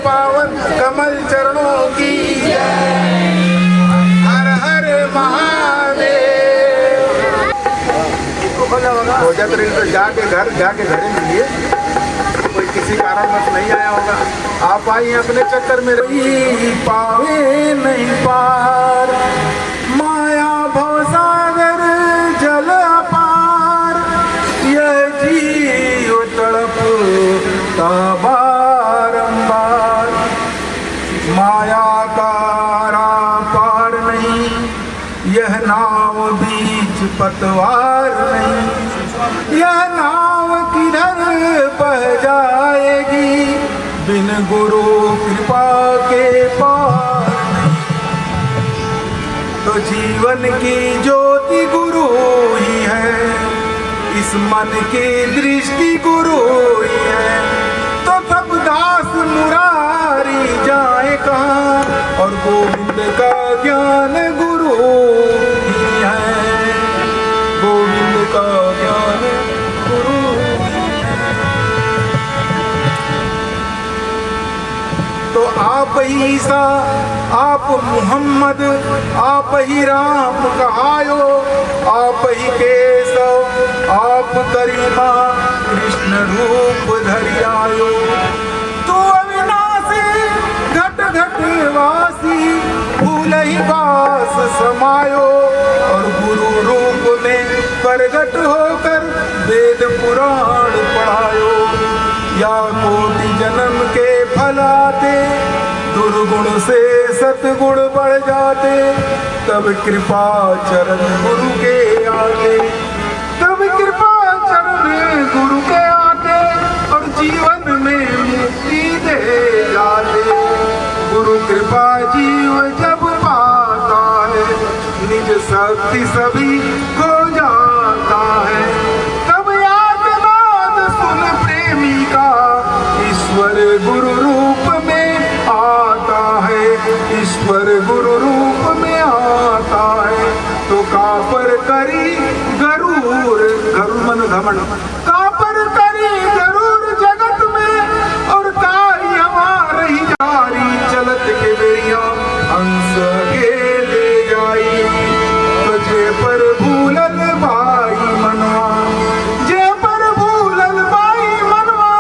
पावन कमल चरणों की हर हर महादेव। भोजन तो जाके घर मिलिए, कोई किसी कारणवश नहीं आया होगा, आप आई अपने चक्कर में रही। पावे नहीं पार माया भवसागर जल अपार, यह जीव तड़पता बारंबार। माया का पार नहीं, यह नाव बीच पतवार नहीं, यह नाव किधर बह जाएगी बिन गुरु कृपा के पार नहीं। तो जीवन की ज्योति गुरु ही है, इस मन की दृष्टि गुरु ही है। तो सब दास मुरारी जाए कहाँ, और गोविंद का ज्ञान गुरु ही है, गोविंद का ज्ञान गुरु ही है। तो आप ही ईसा, आप मुहम्मद, आप ही राम कहायो, आप ही केशव, आप करीमा कृष्ण रूप धरि आयो। तो अविनाशी घट घट वासी भूल ही वास समायो, और गुरु रूप में प्रगट होकर वेद पुराण पढ़ायो। या कोटि जन्म के फलाते, दुर्गुण से सतगुण बढ़ जाते, तब कृपा चरण गुरु के आते, तब कृपा चरण गुरु के आते, और जीवन में मुक्ति दे जाते। गुरु कृपा जीव जब पाता है, निज शक्ति सभी खो जाता है। तब याद नाद सुन प्रेमी का, ईश्वर गुरु रूप में आता है, ईश्वर गुरु रूप में आता है। तो कापर करी गरुड़, गरुड़ मन घमंड, कापर करी गरुड़ जगत में, और कारी हमारी जारी चलत के बेरिया हंस अकेले जाई। तो जे पर भूलल भाई मनवा, जे पर भूलल भाई मनवा,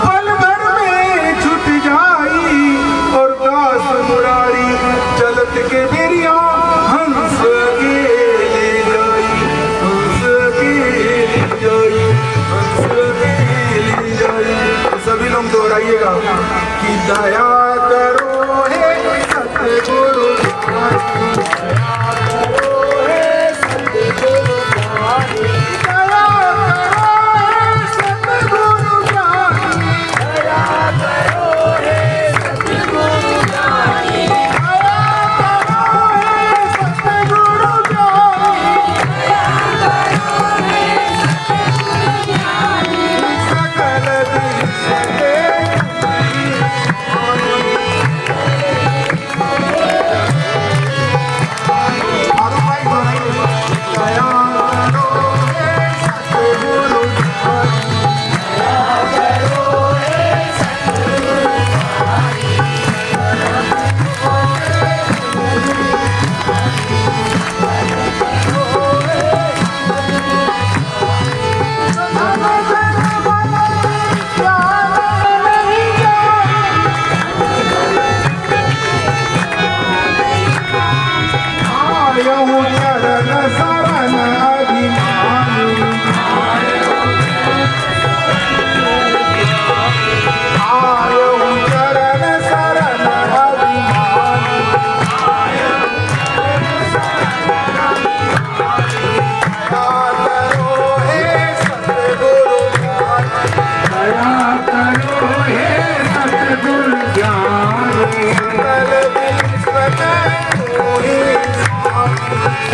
पल भर में छूट जाई। और दास मुरारी चलत के बेरिया हंस अकेले जाई, हंस अकेले जाई, हंस अकेले जाई। सभी लोग दोहराइएगा कि दया करो हे सतगुरु, दया करो हे सतगुरु, दया करो हे सतगुरु ज्ञानी, दया करो हे सतगुरु ज्ञानी, दया करो हे सतगुरु ज्ञानी, दया करो हे सतगुरु ज्ञानी। सकल विश्व के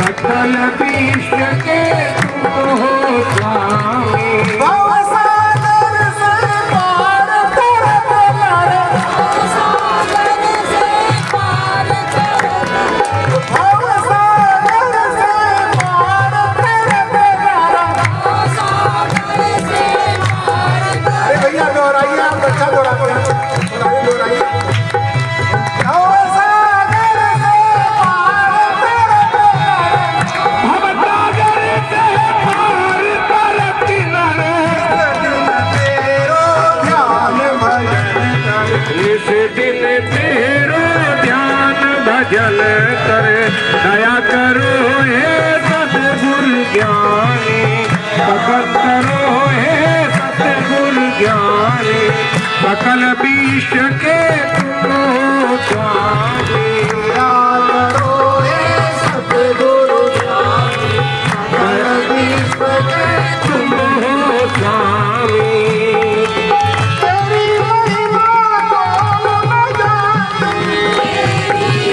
सकल विश्व के तुम हो स्वामी। भवसागर से पार कर तुम्हारा, भवसागर से पार कर, भवसागर से पार कर तुम्हारा, भवसागर से पार कर। अरे भैया दोहराइए, आप अच्छा दोहराते हैं, दोहराइए। जल कर दया करो हे सतगुरु ज्ञानी, भगत करो हे सतगुरु ज्ञानी, सकल विश्व के तुम हो स्वामी। दया करो हे सतगुरु ज्ञानी, सकल विश्व के तुम हो स्वामी।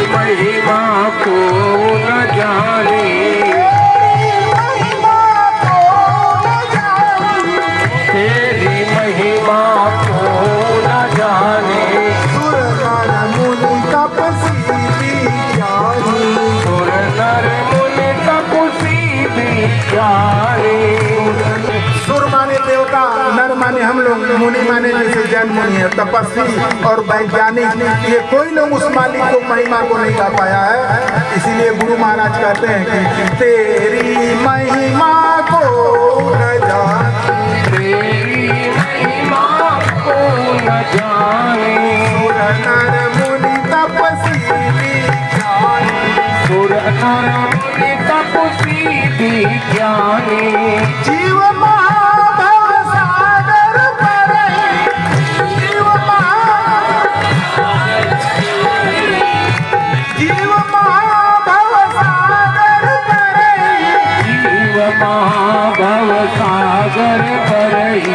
महिमा को न जाने, तेरी महिमा को न जाने, सुर नर मुनि तपस्वी ज्ञानी, सुर नर मुनि तपस्वी ज्ञानी। सुर माने देवता, नर माने हम लोग, मुनि माने जैसे जैन मुनि है, तपस्वी और वैज्ञानिक, ये कोई लोग उस मालिक को महिमा को नहीं गा पाया है। इसीलिए गुरु महाराज कहते हैं कि तेरी महिमा को न जाने, तेरी महिमा को न जाने, सुर नर मुनि तपस्वी ज्ञानी, सुर नर मुनि तपस्वी ज्ञानी। जीव महाभव सागर करही,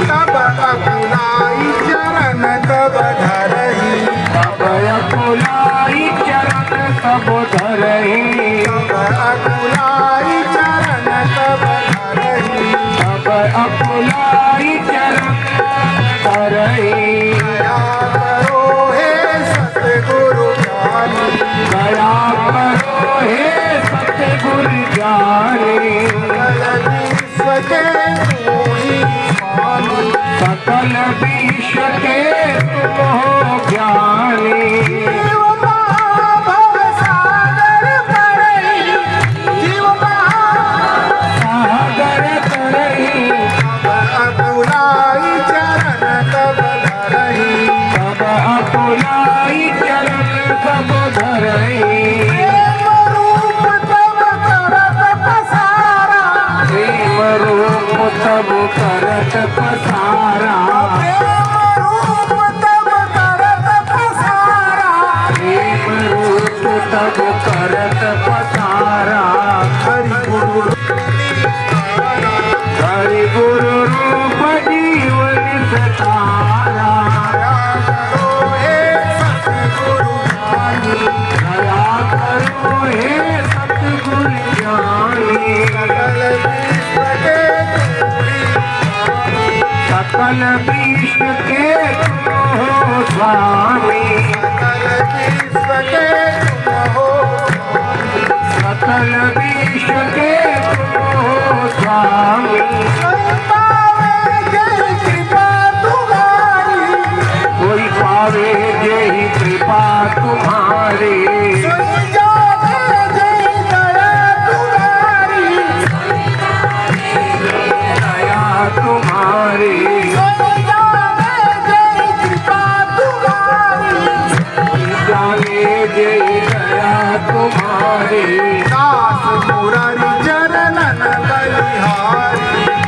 तब अकुलाई चरण तब धरही, तब अकुलाई चरण तब धरही, तब अकुलाई चरण तब धरही, तब अकुलाई चरण धरही। दया करो हे सतगुरु ज्ञानी, दया करो हे सतगुरु ज्ञानी, सकल विश्व के तुम हो ज्ञानी। जीव महाभव सागर करही, जीव सागर करही, तब अकुलाई चरण तब धरही, तब अकुलाई चरण तब धरही। तब करत पसारा, प्रेम रूप तब करत पसारा, प्रेम रूप तब करत पसारा। हरि गुरु, हरि गुरु रूप जीवन सतारा, दया करो हे सतगुरु ज्ञानी, दया करो हे सतगुरु ज्ञानी। सकल विश्व के तुम हो स्वामी, सकल विश्व के तुम हो, सकल विश्व के तुम हो स्वामी। कोई पावे जय कृपा तुम्हारी, तुम्हारी जाने जय दया तुम्हारी। दास मुरारी चरणन बलिहारी,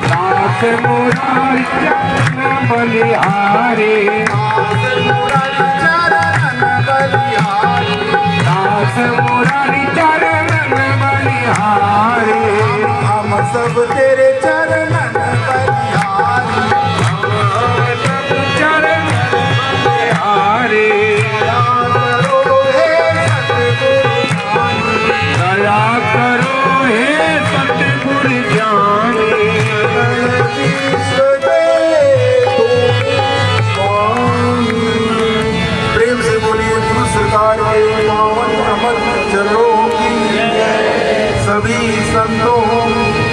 दास मुरारी चरणन बलिहारी, दास मुरारी चरणन बलिहारी, दास मुरारी चरणन बलिहारी। हम सब तेरे चरणन बलिहारी, हम सब चरणन बलिहारी। दया करो हे सतगुरु ज्ञानी, प्रेम से बोलिए गुरु सरकार के पावन अमर चरणों की सभी संतों की।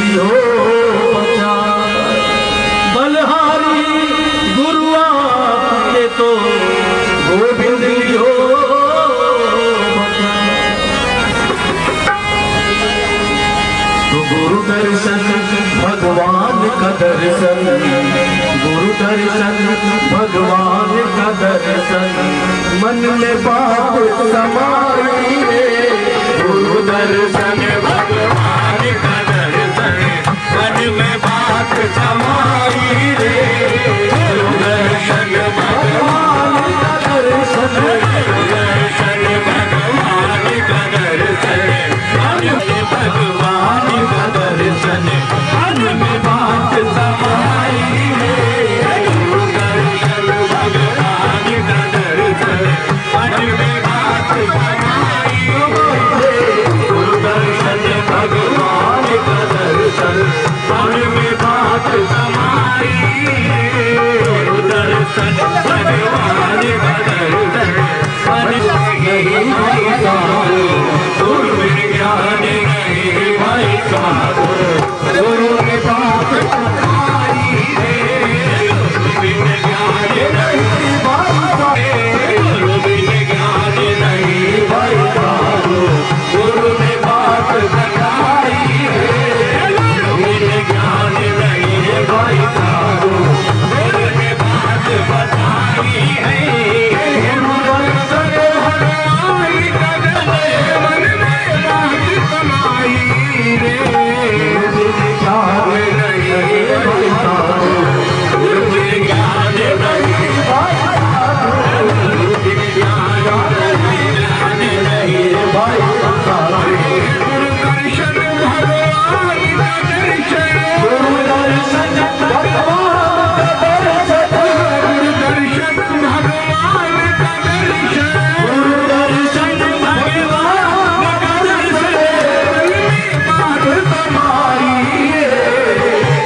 लियो बचाए। बलहारी गुरु आपके तो गोविंद लियो बचाए। तो गुरु दर्शन भगवान का दर्शन, गुरु दर्शन भगवान का दर्शन, मन में बात समाई रे। गुरु दर्शन भगवान का दर्शन, मन में बात समाई रे। गुरु दर्शन भगवान का दर्शन, गुरु दर्शन भगवान का दर्शन, मन में भगवान का दर्शन, मन में बात समाई रे। गुरु दर्शन भगवान का दर्शन, मन में बात समाई रे। गुरु दर्शन भगवान का दर्शन, मन में बात समाई रे। गुरु दर्शन भगवान का दर्शन, मन नहीं भाई साधु, गुरु ज्ञान नहीं भाई साधु, गुरु के बात समाई रे। गुरु ज्ञान नहीं भाई साधु, गुरु ज्ञान नहीं भाई साधु, गुरु ने बात बताई रे। गुरु ज्ञान नहीं भाई साधु, गुरु ने बात बताई है। गुरु दर्शन भगवान का दर्शन, मन में बात समाई रे। गुरु ज्ञान नहीं भाई साधु, गुरु ज्ञान नहीं भाई साधु, गुरु ज्ञान नहीं भाई साधु। गुरु दर्शन भगवान का दर्शन, गुरु दर्शन भगवान का दर्शन, गुरु दर्शन भगवान का दर्शन, गुरु दर्शन भगवान का दर्शन, बात समाई रे।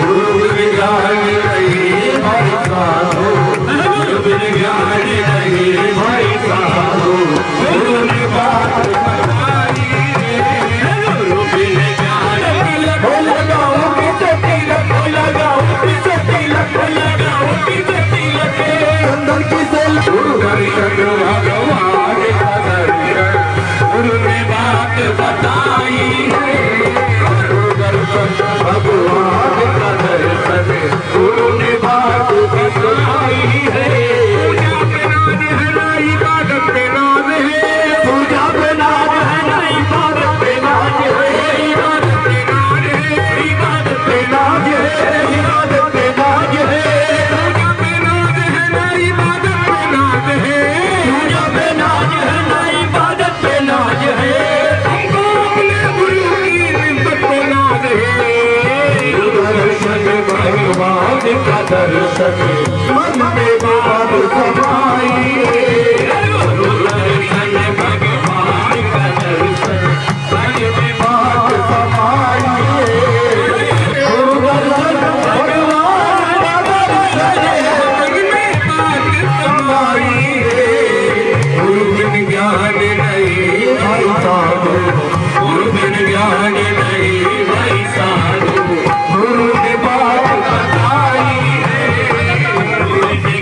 गुरु ज्ञान नहीं भाई साधु, गुरु ज्ञान नहीं भाई साधु, गुरु ने बात बताई रे। गुरु ज्ञान लगाओ पीछे तिलक, लगाओ पीछे तिलक, लगाओ पीछे तिलक, अंदर की से। गुरु दर्शन भगवान का दर्शन, गुरु ने बात बताई है। गुरु दर्शन भगवान का दर्शन, गुरु ने बात बताई है। पूजा पे नाज है ना इबादत पे नाज है, पूजा पे नाज है ना इबादत पे नाज है, इबादत पे नाज है, इबादत पे नाज है, इबादत पे नाज है। पूजा पे नाज है ना इबादत पे नाज है, पूजा पे नाज है ना इबादत पे नाज है। हमको अपने गुरु की इज्जत पे नाज है। गुरु दर्शन भगवान का दर्शन, मन में बात समाई रे। गुरु दर्शन भगवान का दर्शन, मन में बात समाई रे। गुरु दर्शन भगवान का दर्शन, मन में बात समाई रे। गुरु बिन ज्ञान नहीं भाई साधु, गुरु बिन ज्ञान नहीं भाई साधु, गुरु ने बात बताई रे। गुरु ने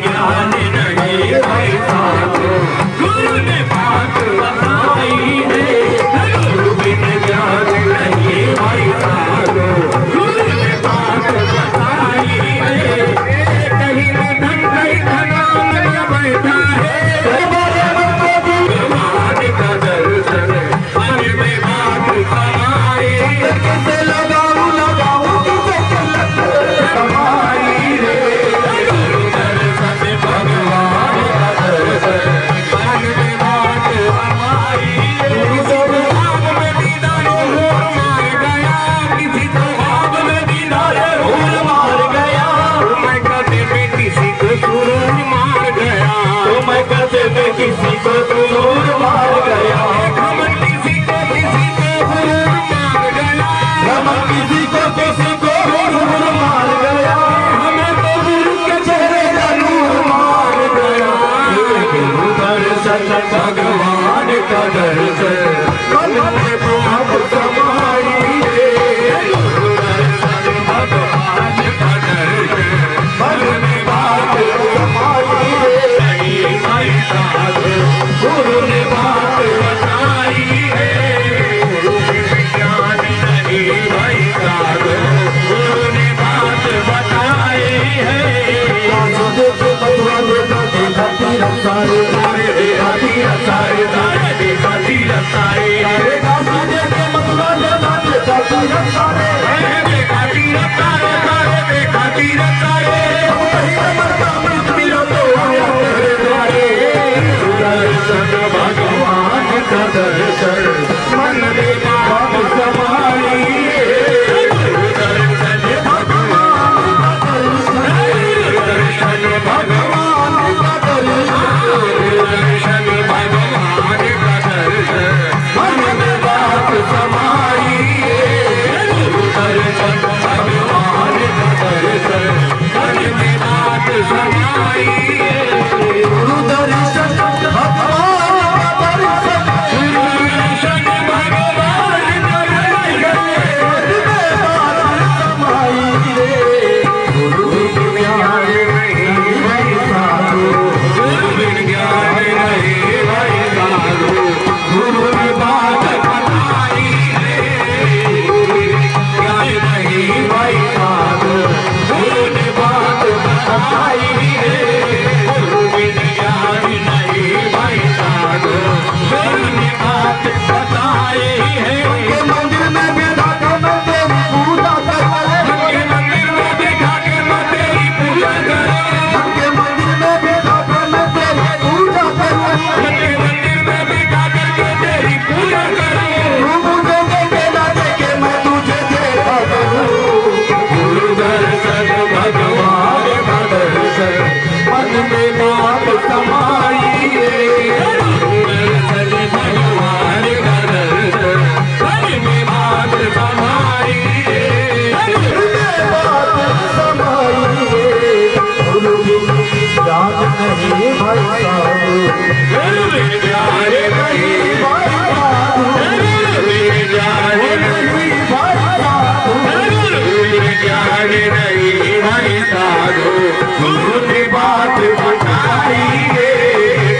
ज्ञान नहीं भाई साधो गुरु ने बात बताई है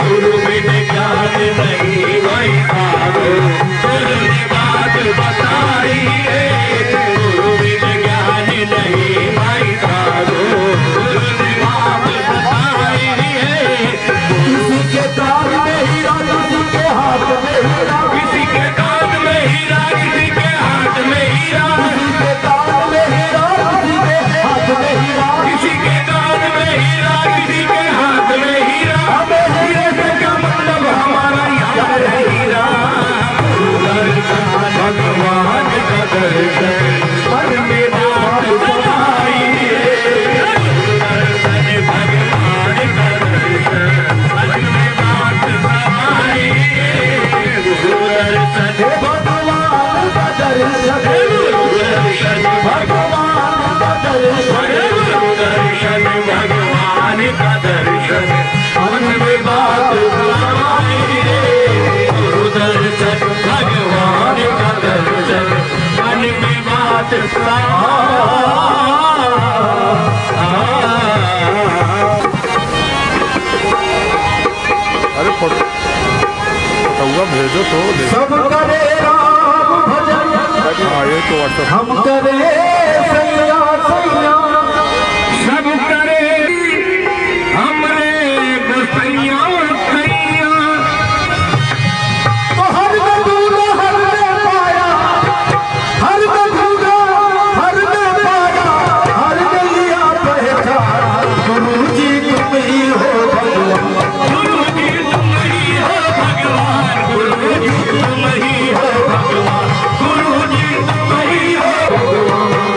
गुरु बिन ज्ञान नहीं भाई साधो गुरु ने बात बताई है गुरु बिन ज्ञान नहीं भाई साधो गुरु ने बात बताई है किसी के कान में हीरा किसी के हाथ में हीरा किसी के कान में हीरा किसी के हाथ में हीरा किसी के कान में हीरा किसी के हाथ में हीरा किसी के कान में हीरा किसी के हाथ में हीरा हमें हीरे से क्या मतलब हमारा यार है हीरा भगवान का दर्शन मन में बात समाई है दर्शन भगवान का दर्शन मन में बात समाई है दर्शन भगवान का दर्शन दर्शन भगवान का दर्शन दर्शन भगवान का दर्शन मन में बात समाई है दर्शन भगवान का दर्शन मन में बात अरे फोटोआ भेजो तो सब करे राम भजन हाँ ये तो व्हाट्सएप हम करे सैया सैया सब करे हमरे सैया सैया तो हर गधूरा हर में पाया हर गधूरा हर में पाया हर गलिया पहचान गुरु जी तुम ही हो भगवान गुरु जी तुम ही हो भगवान गुरु जी तुम ही हो भगवान गुरु जी तुम ही हो भगवान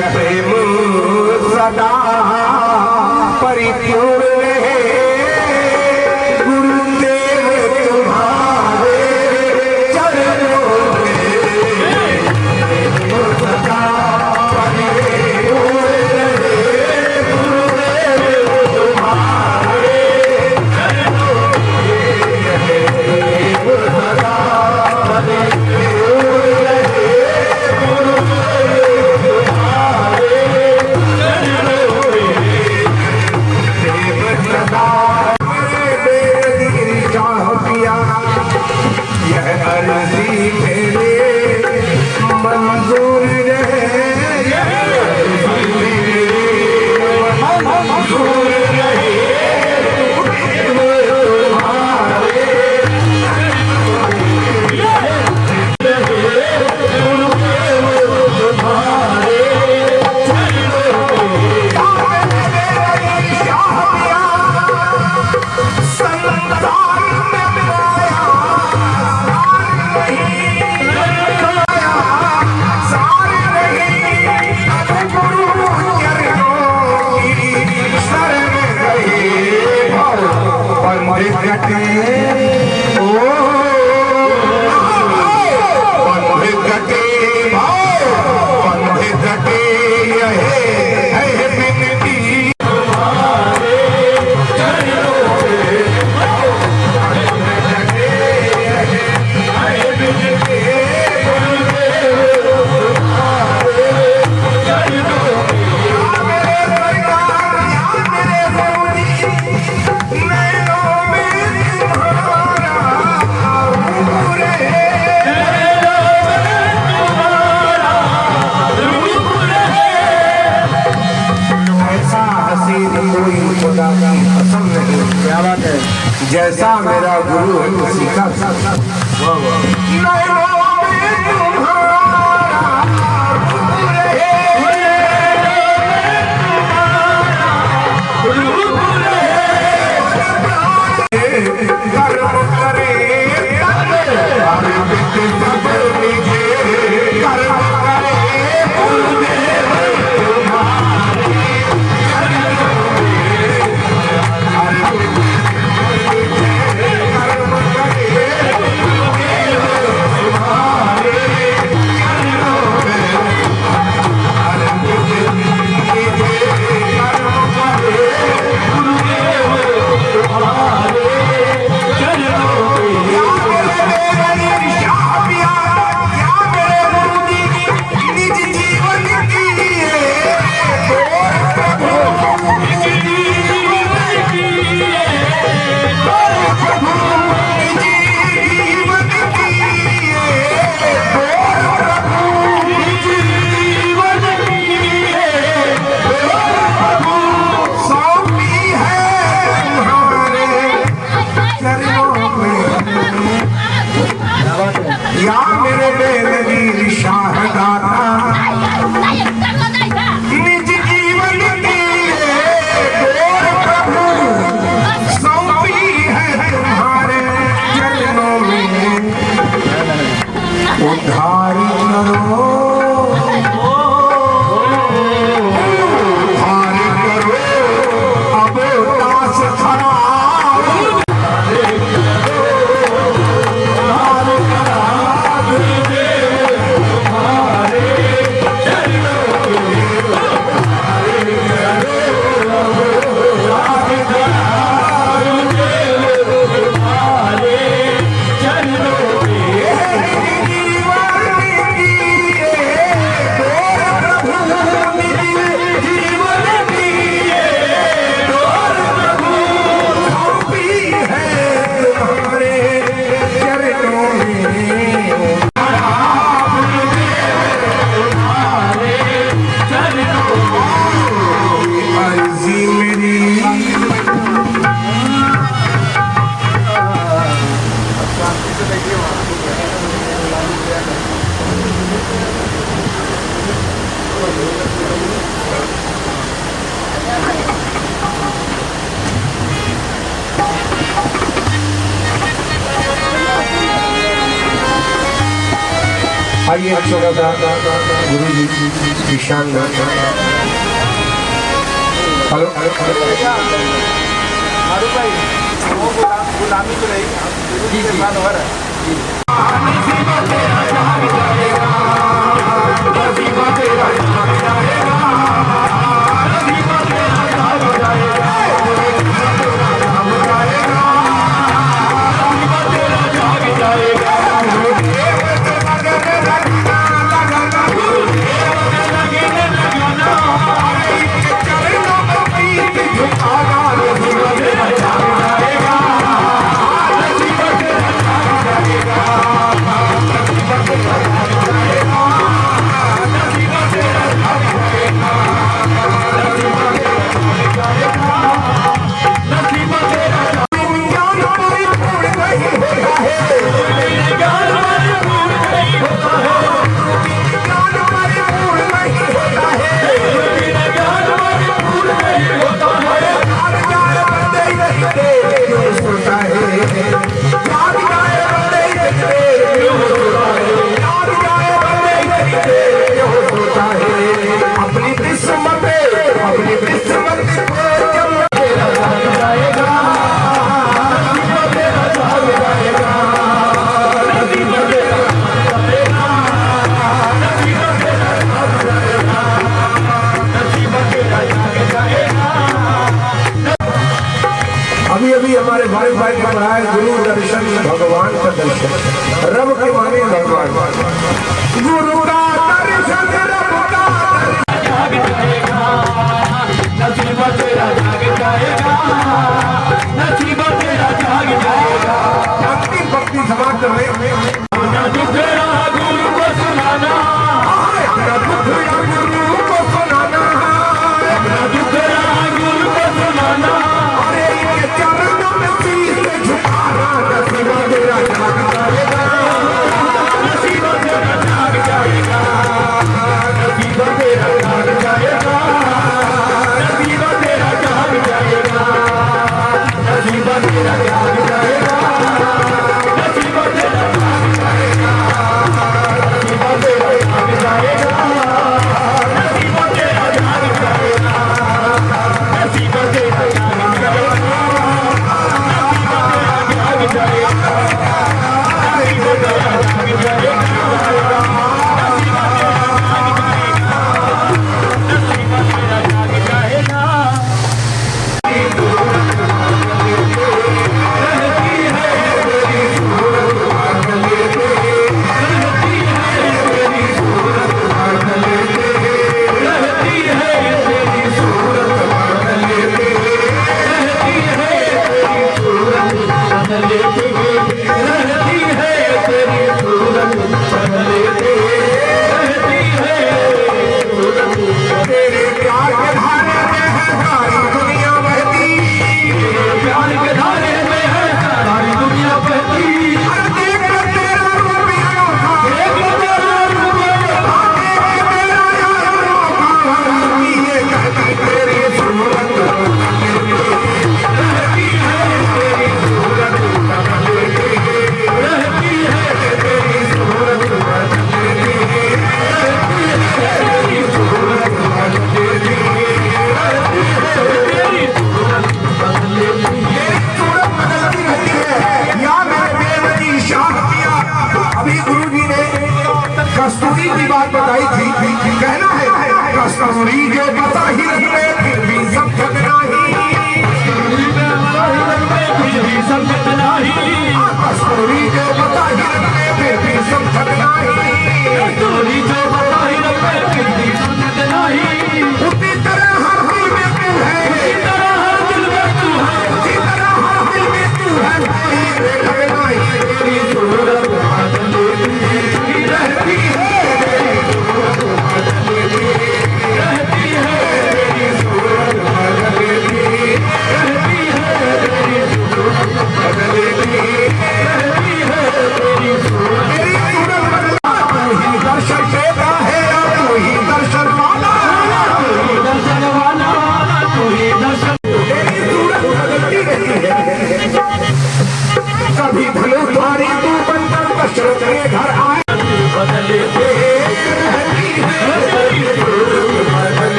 प्रेम सदा परिपूर्ण रहे गुरुदेव तुम्हारे चरणों में सदा परिपूर्ण रहे गुरुदेव तुम्हारे चरणों में सदा मंजूर रहे मंजूर रहे जैसा मेरा गुरु है उसी का आइए छोटा सा गुरु जी ईशान हेलो गुलामी तो रही जी बात हो रहा है।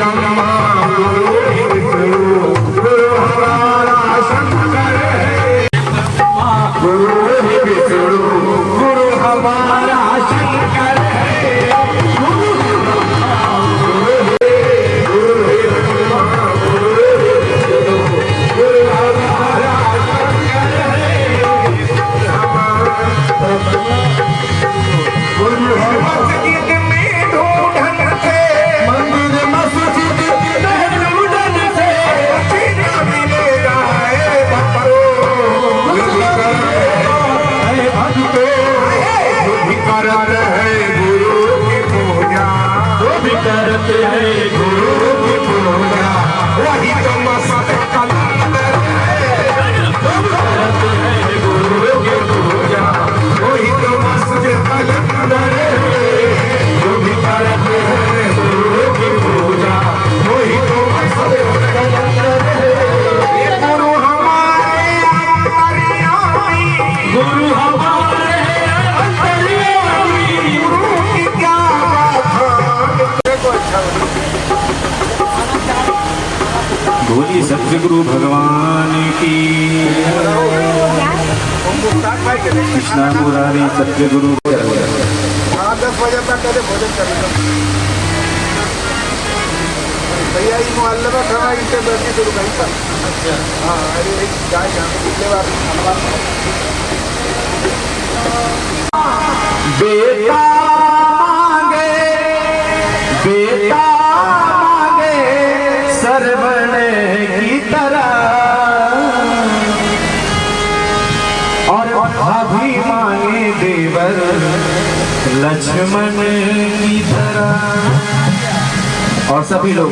ब्रह्मा गुरु विष्णु गुरु हमारा सतगुरु भगवान की। कृष्णा मुरारी सतगुरु। हाँ 10 बजे तक कहते भोजन करेगा भैया ही मोहल्ले में खाना इनसे बैठी शुरू करी था। अच्छा हाँ अरे एक गाय यहाँ पे पिछले बार बेटा मांगे सरवण की तरह और भाभी मांगे देवर लक्ष्मण की तरह। और सभी लोग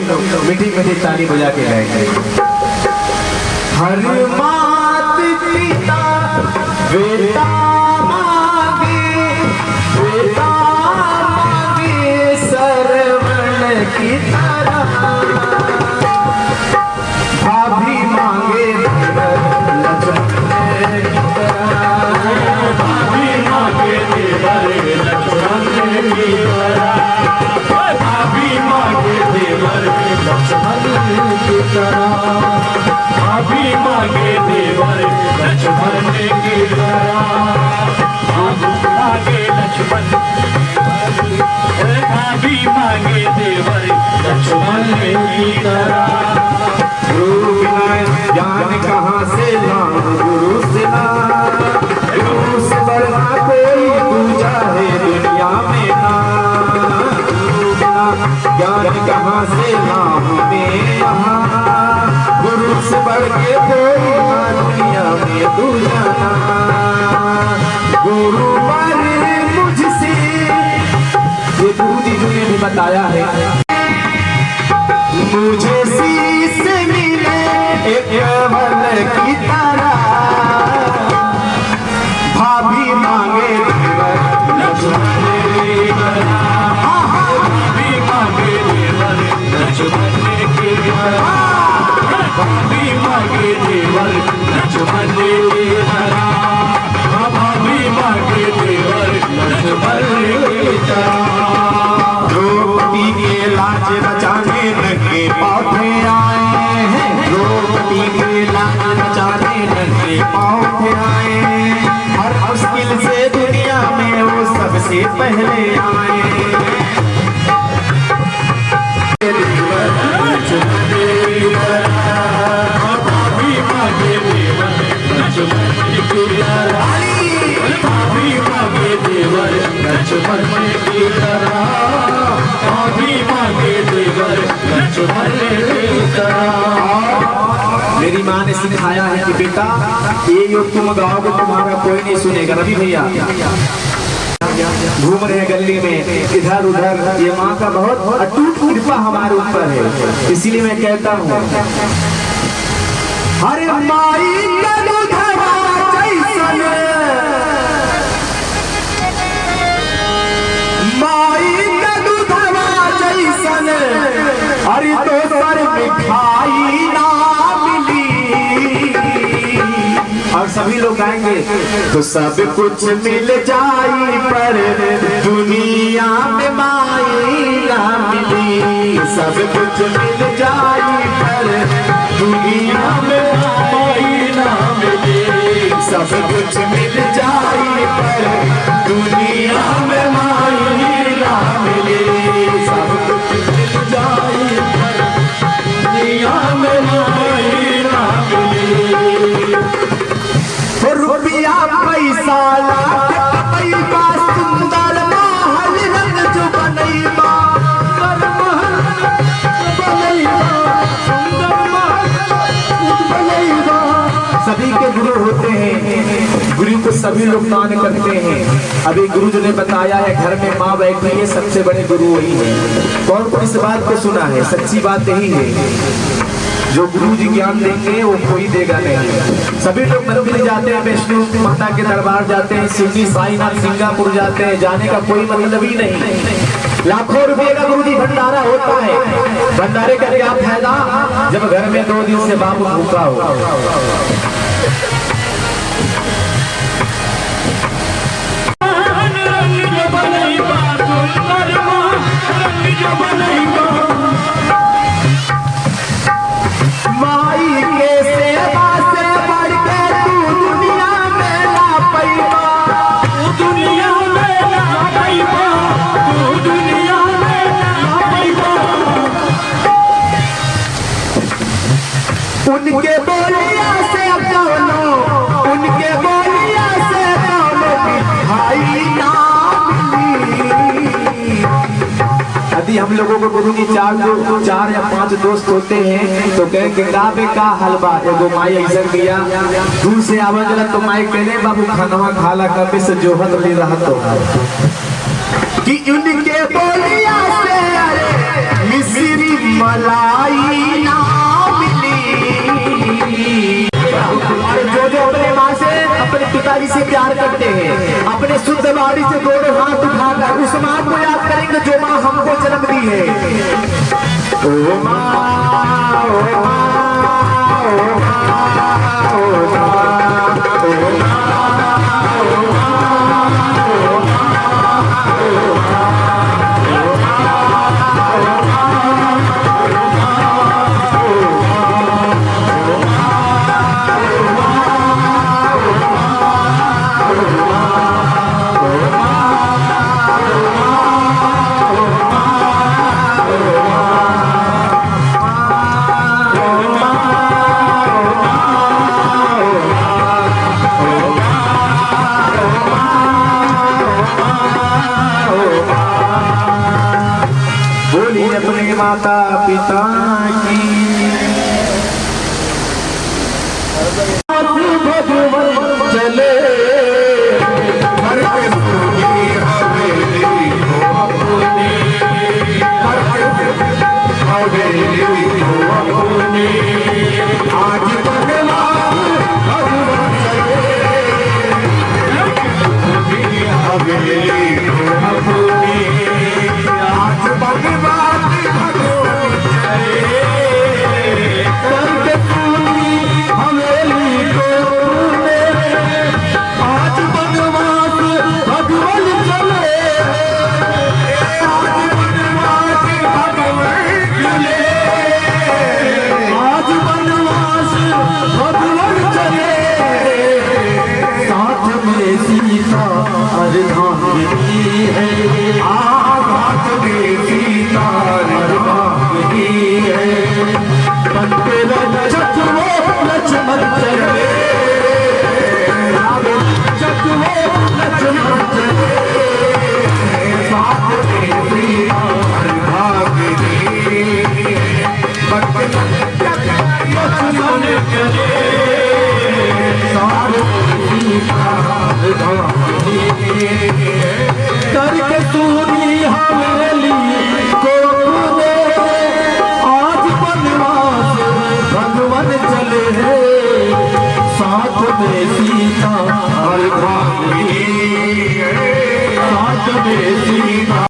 मीठी मीठी ताली बजा के गाएंगे। हर मात पिता बेटा सरवण की तरह भाभी मांगे लक्ष्मण की तरह। भाभी मांगे देवर लक्ष्मण की तरह। भाभी मांगे देवर लक्ष्मण की तरह। भाभी मांगे देवर लक्ष्मण की तरह। मांगे लक्ष्मण भाभी मांगे देवर लक्ष्मण की तरह। गुरु बिना ज्ञान कहाँ से लाऊं गुरु से ना। गुरु से बढ़ना कोई दूजा है दुनिया में ना। गुरु बिना ज्ञान कहाँ से लाऊं मैं यहाँ। गुरु से बढ़ के कोई ना दुनिया में दूजा ना। गुरु पर मुझसे ये गुरु जी ने भी बताया है। मुझे शीश मिले एक वल की तरह भाभी मांगे देवर लक्ष्मण की तरह। भाभी मांगे देवर लक्ष्मण की तरह। भाभी मांगे देवर लक्ष्मण की तरह। भाभी मांगे देवर लक्ष्मण की तरह। द्रौपदी के लाज बचाने नंगे पाँव आए हैं। द्रौपदी के लाज बचाने नंगे पाँव आए। हर मुश्किल से दुनिया में वो सबसे पहले आए। भाभी मांगे देवर लक्ष्मण की तरह। भाभी मांगे देवर लक्ष्मण की तरह। भाभी मांगे देवर लक्ष्मण की तरह। मेरी माँ ने सिखाया है कि बेटा ये योग तुम गाओगे तुम्हारा कोई नहीं सुनेगा। रवि भैया घूम रहे गली में इधर उधर। ये माँ का बहुत अटूट कृपा हमारे ऊपर है। इसीलिए मैं कहता हूँ अरे माई अरे तो सर मिठाई ना मिली। और सभी लोग गाएंगे तो सब कुछ मिल जाई पर दुनिया में माई ना मिली। सब कुछ मिल जाई पर दुनिया में माई ना मिली। सब कुछ मिल जाई पर दुनिया में माई ना मिली। सब कुछ मिल जाई पर दुनिया में माई ना मिली। रुपया पैसा पैसा सुंदर महल रंग जो बनैबा सभी के गुरु होते हैं। गुरु को सभी लोग मान करते हैं। अभी गुरु जी ने बताया है घर में माँ बैठी है सबसे बड़े गुरु वही है। कौन कौन इस बात को सुना है? सच्ची बात यही है। जो गुरु जी ज्ञान देंगे वो कोई देगा नहीं। सभी लोग मंदिर जाते हैं, वैष्णो माता के दरबार जाते हैं, शिरडी साईनाथ सिंगापुर जाते हैं। जाने का कोई मतलब ही नहीं। लाखों रुपए का गुरु जी भंडारा होता है। भंडारे का क्या फायदा जब घर में 2 दिन से बाबू भूखा हो। माई के को गुरुजी चार या 5 दोस्त होते हैं तो कहेंगे गावे का हलवा एगो माई ऐसा किया दूर से आवे जला तो माई कहले बाबू खानवा खाला कबे से जोहत ले रहा तो कि उनके बोलिया से मिश्री मलाई ना मिली। जो अपने माँ से अपने पिताजी से प्यार करते हैं अपने शुद्ध वाणी से दोनों हाथ उठाकर उस माँ को याद करेंगे जो माँ हमको जन्म दी है। ओ माँ, ओ माँ, ओ माँ, ओ माँ, ओ माँ। अपने माता पिता की चले आज करके सूनी हवेली को आज बनवास भगवान चले हैं साथ में सीता हर भागी साथ में सीता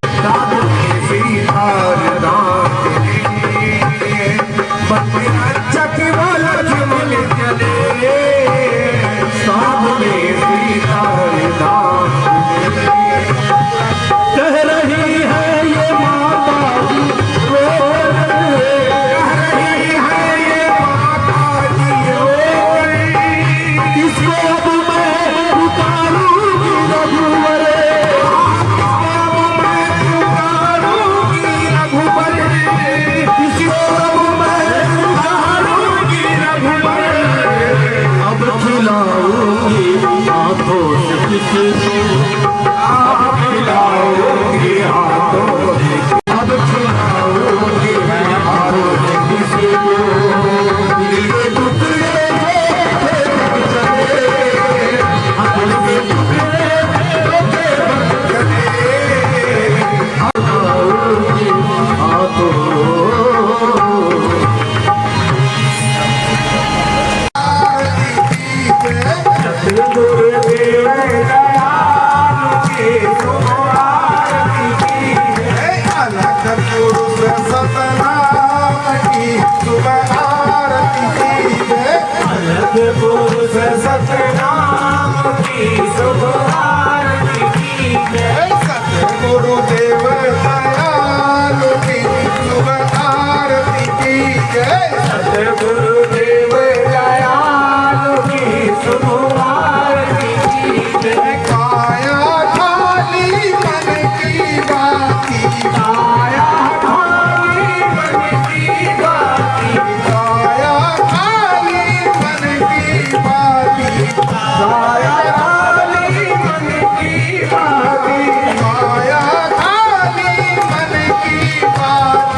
माया खाली मन की बात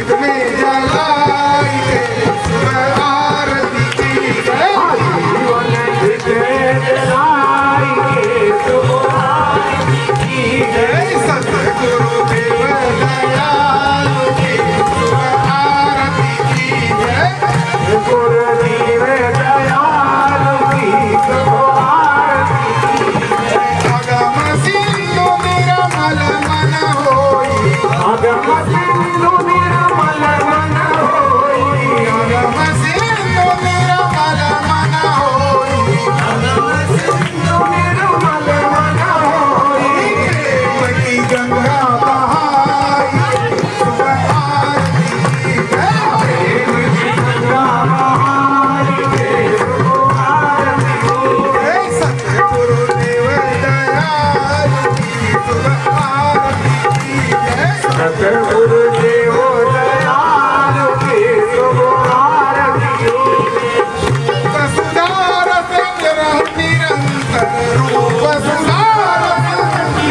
जगत में जलाई के सुबह आरती की जय। जीवन में जलाई के सुबह आरती की जय। सतगुरु देव दयालु की सुबह आरती की जय। गुरुदेव दयालु की सुबह आरती की जय। अगम सिंधु निर्मल मन होई। अगम सिंधु निर्मल मन होई। अगम सिंधु निर्मल मन होई। अगम सिंधु निर्मल मन होई। प्रेम की गंगा बहाई सुबह आरती की जय। प्रेम की गंगा बहाई के सुबह आरती की जय। सतगुरु देव दयालु की सुबह आरती की जय। सतगुरु देव दयालु की सुबह आरती की जय। वसुधार संग्रह निरंतर रूप सुधार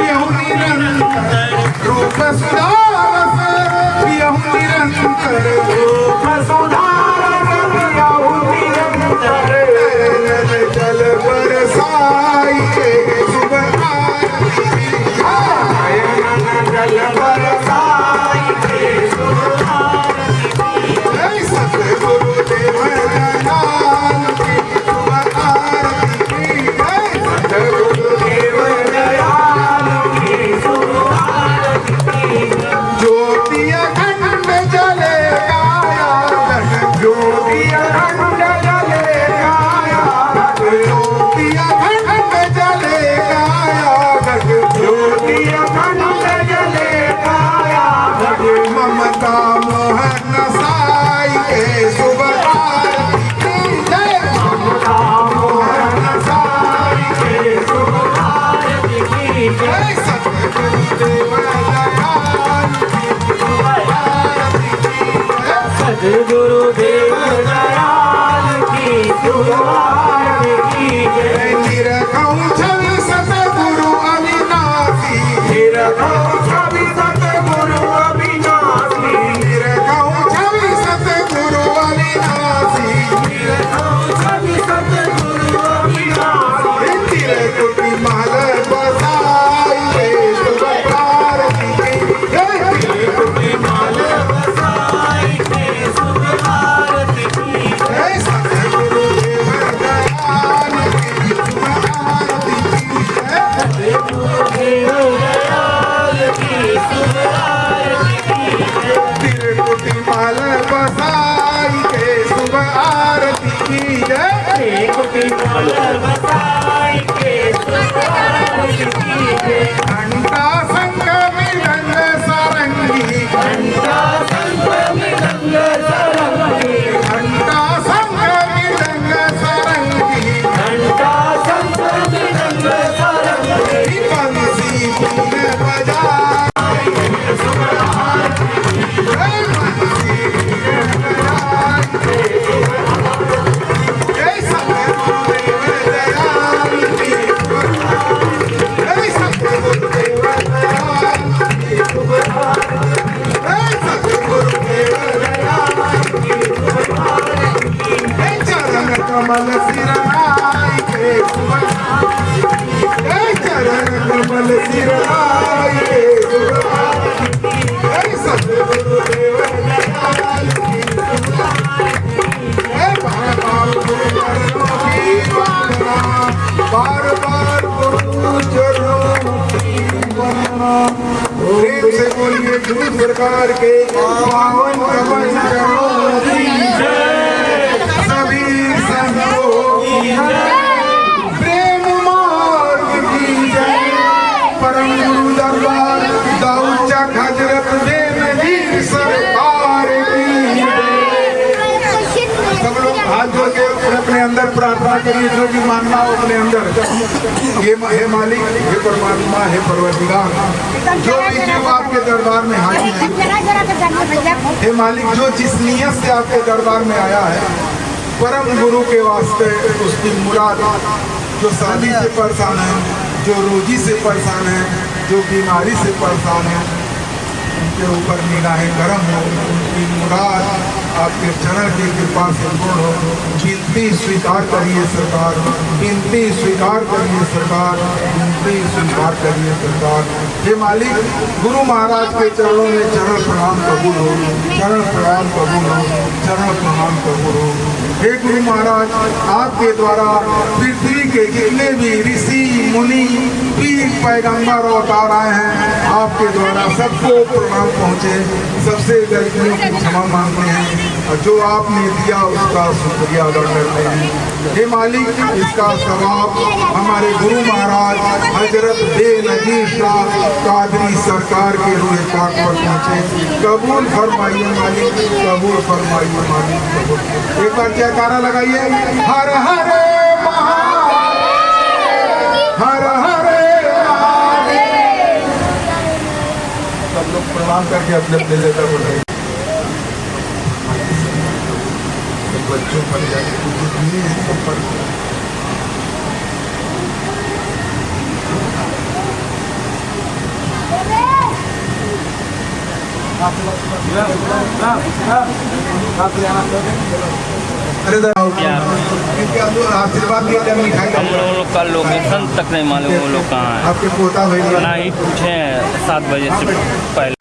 यहु निरंतर रूप सुधार यहु निरंतर रूप सुधार यहु निरंतर। नयन जल बरसाई के सुबह आरती की जय। नयन जल बरसाई के सुबह आरती की जय। सतगुरु देव दयालु की सुबह आरती की जय। सतगुरु देव दयालु की सुबह आरती की जय। ज्योति अखंड जले गाया ज्योति अखंड जले गाया ज्योति अखंड जले गाया ज्योति अखंड जले गाया ममता मोहन साई के सुबह आरती की जय। ममता मोहन साई के सुबह आरती की जय। जय सतगुरु देव दयालु की सुबह आरती की जय। सद्गुरु देव दयाल की सुबह आरती की जय। निरखौ छवि सतगुरु अविनाशी। निरखौ छवि सतगुरु अविनाशी। निरखौ छवि सतगुरु अविनाशी। निरखौ छवि सतगुरु अविनाशी। तिरकुटी महल बसाई के सुबह आरती की जय। तिरकुटी माल बसाई के सुबह आरती की जय। जय सतगुरु देव दयालु की सुबह आरती की जय। सद्गुरु देव दयाल की सुबह आरती की जय। तिरकुटी महल बसाई के सुबह आरती की जय। तिरकुटी माल बसाई के सुबह आरती की जय। घंटा संग मृदंग सारंगी। घंटा संग मृदंग सारंगी। घंटा संग मृदंग सारंगी। घंटा संग मृदंग सारंगी। बंसी बीन बजाई सुबह आरती की जय। बंसी बीन बजाई जय सतगुरु देव दयालु की सुबह आरती। जय सतगुरु देव दयालु की सुबह आरती। जय सतगुरु देव दयालु की सुबह आरती। जय चरण कमल सिरनाई के सुबह आरती। जय चरण कमल सिरनाई के सुबह आरती। जय सतगुरु देव दयालु की सुबह आरती। जय बार बार गुरु चरणों की वंदना। बार बार गुरु चरणों की वंदना। प्रेम से बोलिए गुरु सरकार के पावन कमल चरणों की जय। सभी संतों की जय। प्रेम मार्ग की जय। परम गुरु दरबार दाऊद चक हजरत बेनजीर सरकार की जय। सब लोग हाथ जोड़ के अपने अंदर प्रार्थना करिए, जो भी मानना हो अपने अंदर। हे मालिक, हे परमात्मा, हे परवरदिगार, जो भी जीव आपके दरबार में हाजिर है, हे मालिक, जो जिस नियत से आपके दरबार में आया है, परम गुरु के वास्ते उसकी मुराद, जो शादी से परेशान है, जो रोजी से परेशान है, जो बीमारी से परेशान है, उनके ऊपर निगाहें गर्म हो, उनकी आपके चरण की कृपा से पूर्ण हो। विनती स्वीकार करिए सरकार, विनती स्वीकार करिए सरकार, विनती स्वीकार करिए सरकार। हे मालिक, गुरु महाराज के चरणों में चरण प्रणाम कबूल हो, चरण प्रणाम कबूल हो, चरण प्रणाम कबूल हो। हे गुरु महाराज, आपके द्वारा पृथ्वी के जितने भी ऋषि मुनि पीर पैगंबर अवतार आए हैं, आपके द्वारा सबको प्रणाम पहुँचे। सबसे गलतियों की क्षमा मांगते हैं और जो आपने दिया उसका शुक्रिया अदा करते हैं। हे मालिक, इसका सवाब हमारे गुरु महाराज हजरत बेनजीर शाह कादरी सरकार के रूह पाक पर पहुँचे। कबूल फरमाइए मालिक, कबूल फरमाइए मालिक, कबूल। एक बार जयकारा लगाइए, हर हर महादेव, हर हर महादेव। सब लोग प्रणाम करके अपने अपने जगह पर रहें। बच्चों पर जाके अरे आशीर्वाद दिया जाए, मिठाई हम लोग का लोकेशन तक नहीं मालूम वो लोग कहाँ है। आपके पोता भाई ना ही पूछे 7 बजे से पहले।